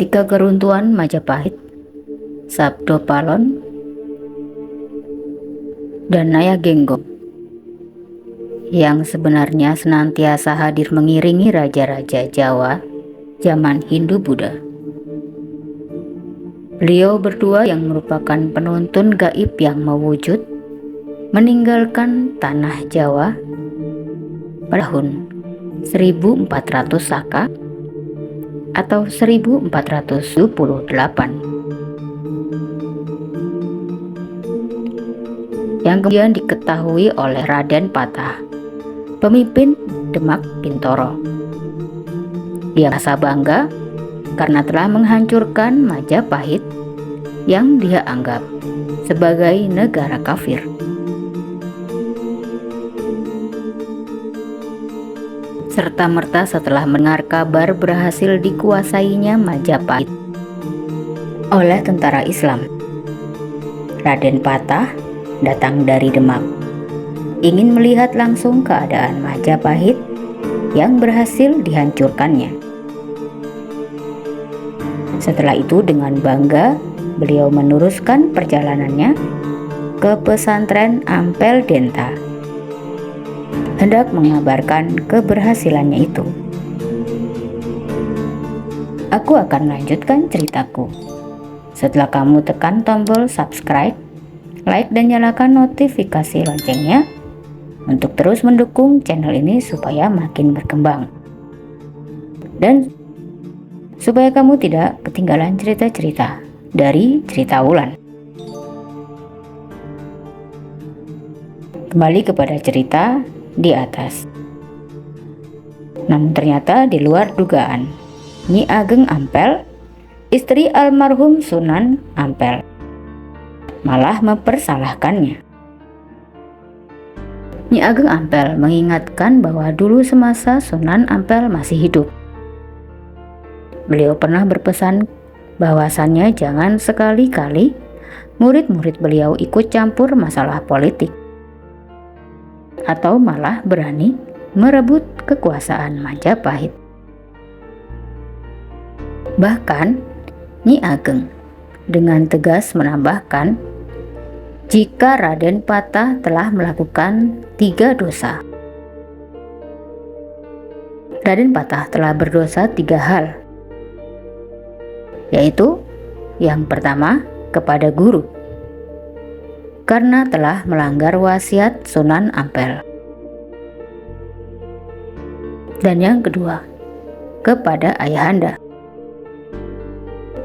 Ketika keruntuhan Majapahit, Sabdo Palon, dan Nayagenggong yang sebenarnya senantiasa hadir mengiringi raja-raja Jawa zaman Hindu-Buddha. Beliau berdua yang merupakan penuntun gaib yang mewujud meninggalkan tanah Jawa pada tahun 1400 Saka atau 1478, yang kemudian diketahui oleh Raden Patah, pemimpin Demak Bintoro. Dia merasa bangga karena telah menghancurkan Majapahit yang dia anggap sebagai negara kafir. Serta-merta setelah mendengar kabar berhasil dikuasainya Majapahit oleh tentara Islam, Raden Patah datang dari Demak, ingin melihat langsung keadaan Majapahit yang berhasil dihancurkannya. Setelah itu dengan bangga beliau meneruskan perjalanannya ke pesantren Ampel Denta, hendak mengabarkan keberhasilannya itu. Aku akan lanjutkan ceritaku setelah kamu tekan tombol subscribe, like, dan nyalakan notifikasi loncengnya untuk terus mendukung channel ini supaya makin berkembang dan supaya kamu tidak ketinggalan cerita-cerita dari Cerita Wulan. Kembali kepada cerita di atas. Namun ternyata di luar dugaan, Nyi Ageng Ampel, istri almarhum Sunan Ampel, malah mempersalahkannya. Nyi Ageng Ampel mengingatkan bahwa dulu semasa Sunan Ampel masih hidup, beliau pernah berpesan bahwasannya jangan sekali-kali murid-murid beliau ikut campur masalah politik atau malah berani merebut kekuasaan Majapahit. Bahkan Nyi Ageng dengan tegas menambahkan, jika Raden Patah telah melakukan 3 dosa. Raden Patah telah berdosa 3 hal, yaitu yang pertama kepada guru, karena telah melanggar wasiat Sunan Ampel. Dan yang kedua, kepada ayahanda.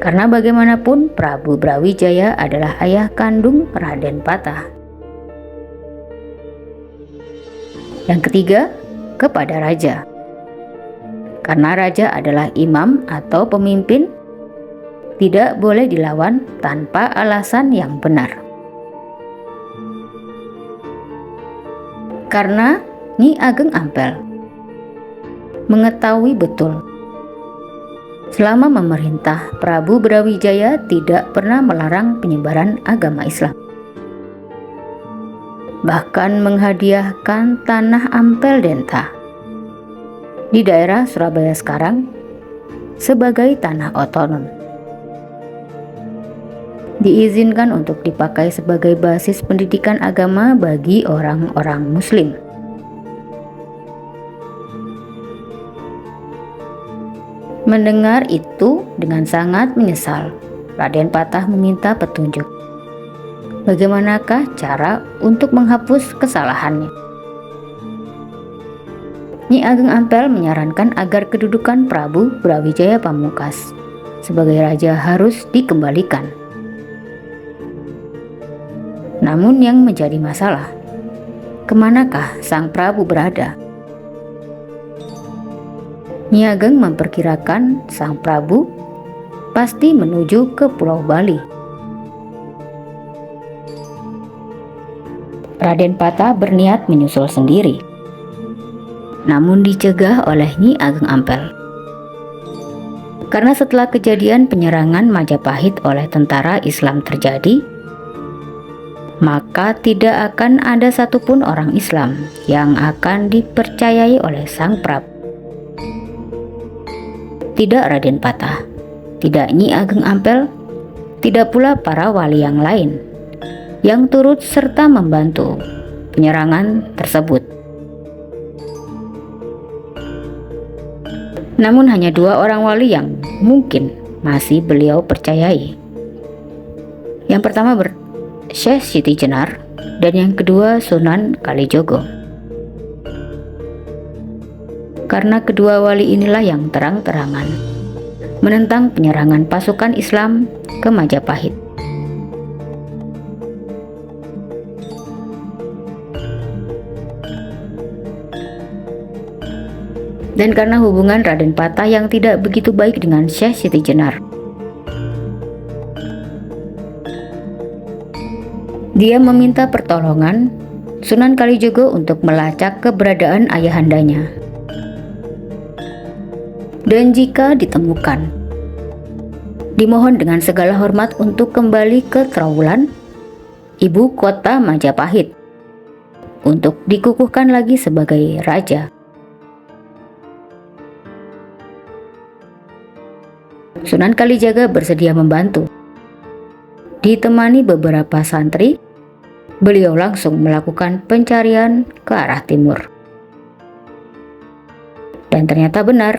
Karena bagaimanapun Prabu Brawijaya adalah ayah kandung Raden Patah. Yang ketiga, kepada raja. Karena raja adalah imam atau pemimpin, tidak boleh dilawan tanpa alasan yang benar. Karena Nyi Ageng Ampel mengetahui betul selama memerintah Prabu Brawijaya tidak pernah melarang penyebaran agama Islam, bahkan menghadiahkan tanah Ampel Denta di daerah Surabaya sekarang sebagai tanah otonom, diizinkan untuk dipakai sebagai basis pendidikan agama bagi orang-orang Muslim. Mendengar itu dengan sangat menyesal, Raden Patah meminta petunjuk. Bagaimanakah cara untuk menghapus kesalahannya? Nyi Ageng Ampel menyarankan agar kedudukan Prabu Brawijaya Pamungkas sebagai raja harus dikembalikan. Namun yang menjadi masalah, kemanakah sang Prabu berada? Nyi Ageng memperkirakan sang Prabu pasti menuju ke Pulau Bali. Raden Patah berniat menyusul sendiri, namun dicegah oleh Nyi Ageng Ampel. Karena setelah kejadian penyerangan Majapahit oleh tentara Islam terjadi, maka tidak akan ada satupun orang Islam yang akan dipercayai oleh sang Prabu. Tidak, Raden Patah, tidak Nyi Ageng Ampel, tidak pula para wali yang lain yang turut serta membantu penyerangan tersebut. Namun hanya 2 orang wali yang mungkin masih beliau percayai. Yang pertama Syekh Siti Jenar dan yang kedua Sunan Kalijogo. Karena kedua wali inilah yang terang-terangan menentang penyerangan pasukan Islam ke Majapahit. Dan karena hubungan Raden Patah yang tidak begitu baik dengan Syekh Siti Jenar, dia meminta pertolongan Sunan Kalijogo untuk melacak keberadaan ayahandanya. Dan jika ditemukan, dimohon dengan segala hormat untuk kembali ke Trowulan, ibu kota Majapahit, untuk dikukuhkan lagi sebagai raja. Sunan Kalijaga bersedia membantu. Ditemani beberapa santri, beliau langsung melakukan pencarian ke arah timur. Dan ternyata benar,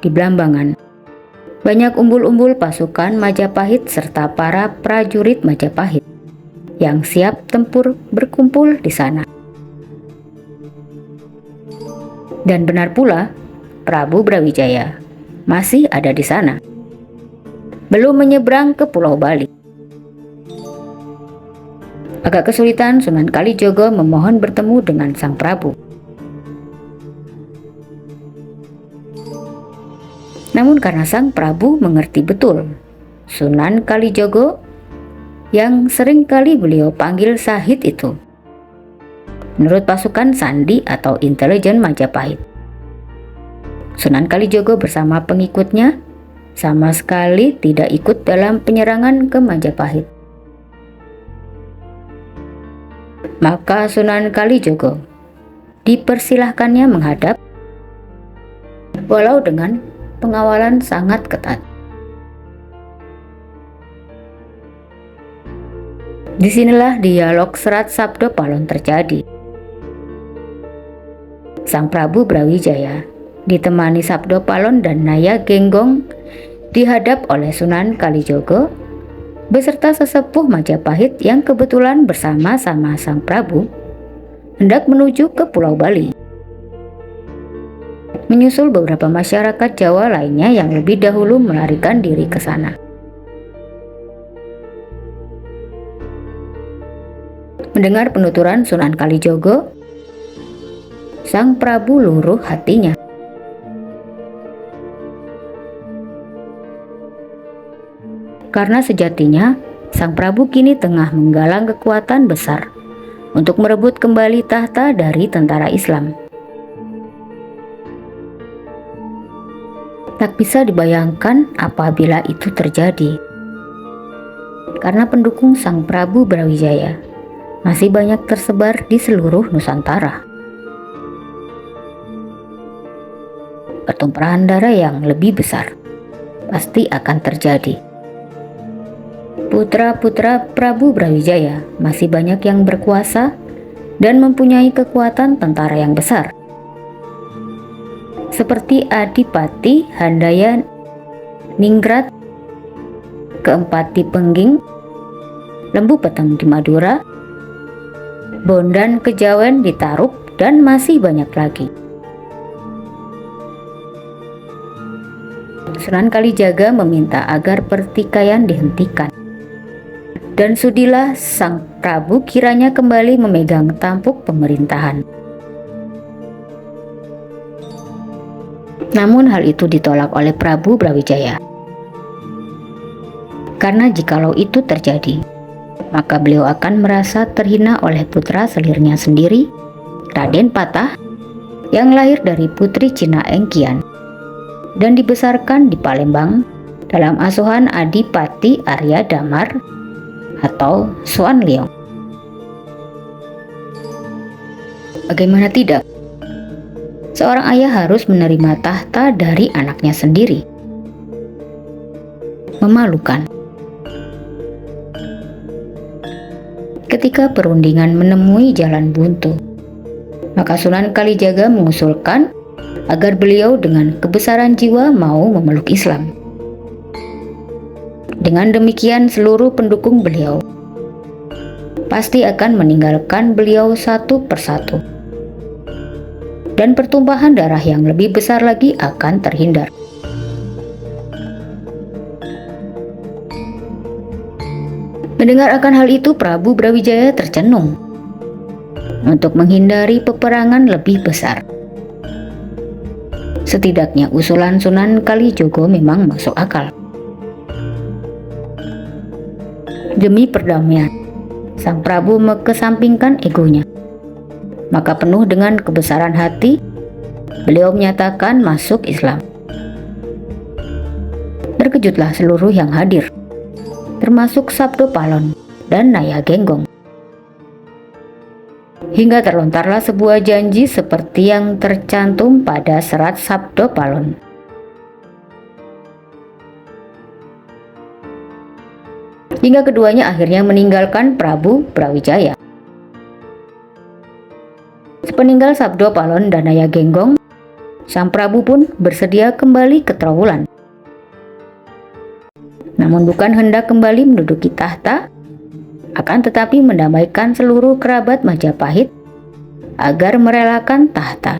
di Blambangan banyak umbul-umbul pasukan Majapahit serta para prajurit Majapahit yang siap tempur berkumpul di sana. Dan benar pula, Prabu Brawijaya masih ada di sana, belum menyeberang ke Pulau Bali. Agak kesulitan Sunan Kalijogo memohon bertemu dengan sang Prabu. Namun karena sang Prabu mengerti betul Sunan Kalijogo yang sering kali beliau panggil Sahid itu, menurut pasukan sandi atau intelijen Majapahit, Sunan Kalijogo bersama pengikutnya sama sekali tidak ikut dalam penyerangan ke Majapahit. Maka Sunan Kalijogo dipersilahkannya menghadap, walau dengan pengawalan sangat ketat. Disinilah dialog Serat Sabdo Palon terjadi. Sang Prabu Brawijaya ditemani Sabdo Palon dan Naya Genggong dihadap oleh Sunan Kalijogo beserta sesepuh Majapahit yang kebetulan bersama-sama sang Prabu hendak menuju ke Pulau Bali. Menyusul beberapa masyarakat Jawa lainnya yang lebih dahulu melarikan diri ke sana. Mendengar penuturan Sunan Kalijogo, sang Prabu luruh hatinya. Karena sejatinya sang Prabu kini tengah menggalang kekuatan besar untuk merebut kembali tahta dari tentara Islam. Tak bisa dibayangkan apabila itu terjadi, karena pendukung sang Prabu Brawijaya masih banyak tersebar di seluruh Nusantara. Pertumpahan darah yang lebih besar pasti akan terjadi. Putra-putra Prabu Brawijaya masih banyak yang berkuasa dan mempunyai kekuatan tentara yang besar, seperti Adipati Handaya Ningrat keempat di Pengging, Lembu Peteng di Madura, Bondan Kejawen di Tarub, dan masih banyak lagi. Sunan Kalijaga meminta agar pertikaian dihentikan, dan sudilah sang Prabu kiranya kembali memegang tampuk pemerintahan. Namun hal itu ditolak oleh Prabu Brawijaya, karena jikalau itu terjadi, maka beliau akan merasa terhina oleh putra selirnya sendiri, Raden Patah, yang lahir dari putri Cina Engkian dan dibesarkan di Palembang dalam asuhan Adipati Arya Damar atau Suan Leong. Bagaimana tidak? Seorang ayah harus menerima tahta dari anaknya sendiri. memalukan. Ketika perundingan menemui jalan buntu, maka Sunan Kalijaga mengusulkan agar beliau dengan kebesaran jiwa mau memeluk Islam. Dengan demikian seluruh pendukung beliau pasti akan meninggalkan beliau satu persatu, dan pertumpahan darah yang lebih besar lagi akan terhindar. Mendengar akan hal itu, Prabu Brawijaya tercenung. Untuk menghindari peperangan lebih besar, setidaknya usulan Sunan Kalijogo memang masuk akal. Demi perdamaian, sang Prabu mengesampingkan egonya. Maka penuh dengan kebesaran hati, beliau menyatakan masuk Islam. Terkejutlah seluruh yang hadir, termasuk Sabdo Palon dan Naya Genggong. Hingga terlontarlah sebuah janji seperti yang tercantum pada serat Sabdo Palon. Hingga keduanya akhirnya meninggalkan Prabu Brawijaya. Sepeninggal Sabdo Palon dan Naya Genggong, sang Prabu pun bersedia kembali ke Trowulan. Namun bukan hendak kembali menduduki tahta, akan tetapi mendamaikan seluruh kerabat Majapahit agar merelakan tahta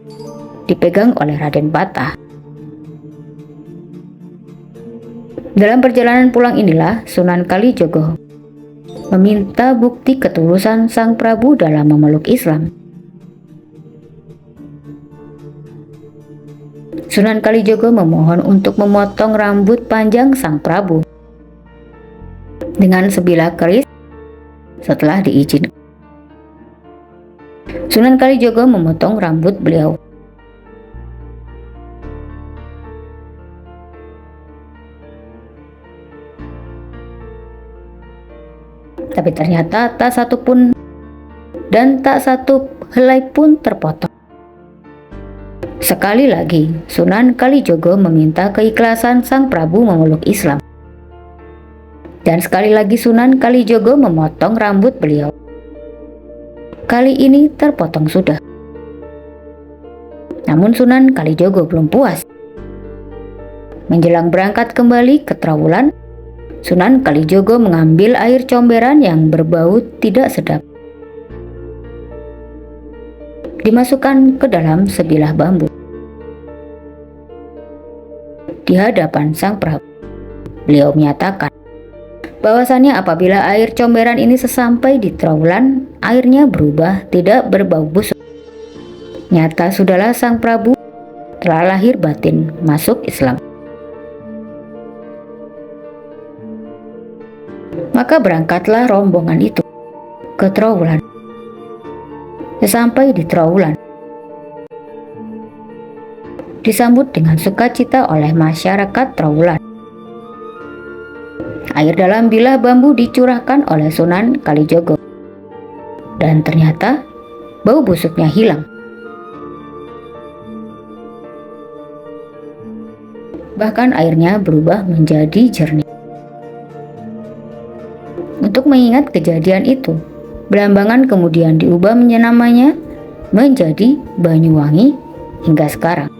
dipegang oleh Raden Patah. Dalam perjalanan pulang inilah Sunan Kalijogo meminta bukti ketulusan sang Prabu dalam memeluk Islam. Sunan Kalijogo memohon untuk memotong rambut panjang sang Prabu dengan sebilah keris setelah diizinkan. Sunan Kalijogo memotong rambut beliau. Tapi ternyata tak satu pun dan tak satu helai pun terpotong. Sekali lagi, Sunan Kalijogo meminta keikhlasan sang Prabu memeluk Islam. Dan sekali lagi Sunan Kalijogo memotong rambut beliau. Kali ini terpotong sudah. Namun Sunan Kalijogo belum puas. Menjelang berangkat kembali ke Trowulan, Sunan Kalijogo mengambil air comberan yang berbau tidak sedap, dimasukkan ke dalam sebilah bambu. Di hadapan sang Prabu, beliau menyatakan bahwasannya apabila air comberan ini sesampai di Trowulan, airnya berubah tidak berbau busuk. Nyata sudahlah sang Prabu telah lahir batin masuk Islam. Maka berangkatlah rombongan itu ke Trowulan. Sesampai di Trowulan, disambut dengan sukacita oleh masyarakat Trowulan. Air dalam bilah bambu dicurahkan oleh Sunan Kalijogo, dan ternyata bau busuknya hilang. Bahkan airnya berubah menjadi jernih. Untuk mengingat kejadian itu, Belambangan kemudian diubah namanya menjadi Banyuwangi hingga sekarang.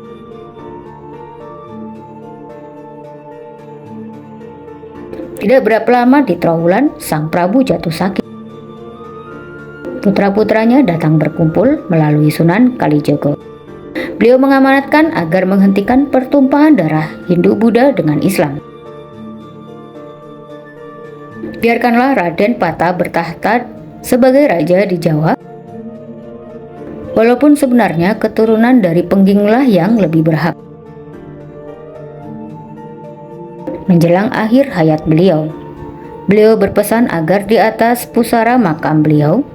Tidak berapa lama di Trowulan, sang Prabu jatuh sakit. Putra-putranya datang berkumpul melalui Sunan Kalijogo. Beliau mengamanatkan agar menghentikan pertumpahan darah Hindu-Buddha dengan Islam. Biarkanlah Raden Patah bertahta sebagai raja di Jawa, walaupun sebenarnya keturunan dari Pengginglah yang lebih berhak. Menjelang akhir hayat beliau, beliau berpesan agar di atas pusara makam beliau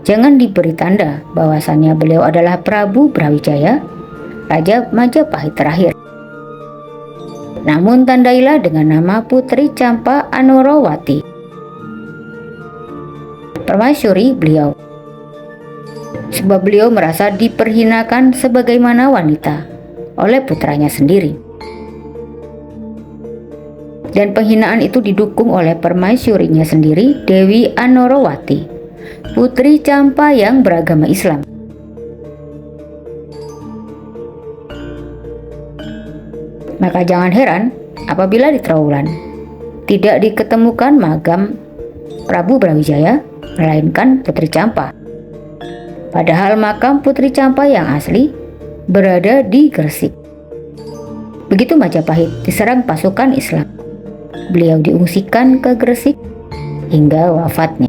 jangan diberi tanda bahwasannya beliau adalah Prabu Brawijaya, Raja Majapahit terakhir. Namun tandailah dengan nama Putri Campa Anurawati, permaisuri beliau, sebab beliau merasa diperhinakan sebagaimana wanita oleh putranya sendiri. Dan penghinaan itu didukung oleh permaisurinya sendiri, Dewi Anorawati, putri Campa yang beragama Islam. Maka jangan heran apabila di Trowulan tidak diketemukan makam Prabu Brawijaya, melainkan Putri Campa. Padahal makam Putri Campa yang asli berada di Gresik. Begitu Majapahit diserang pasukan Islam, beliau diungsikan ke Gresik hingga wafatnya.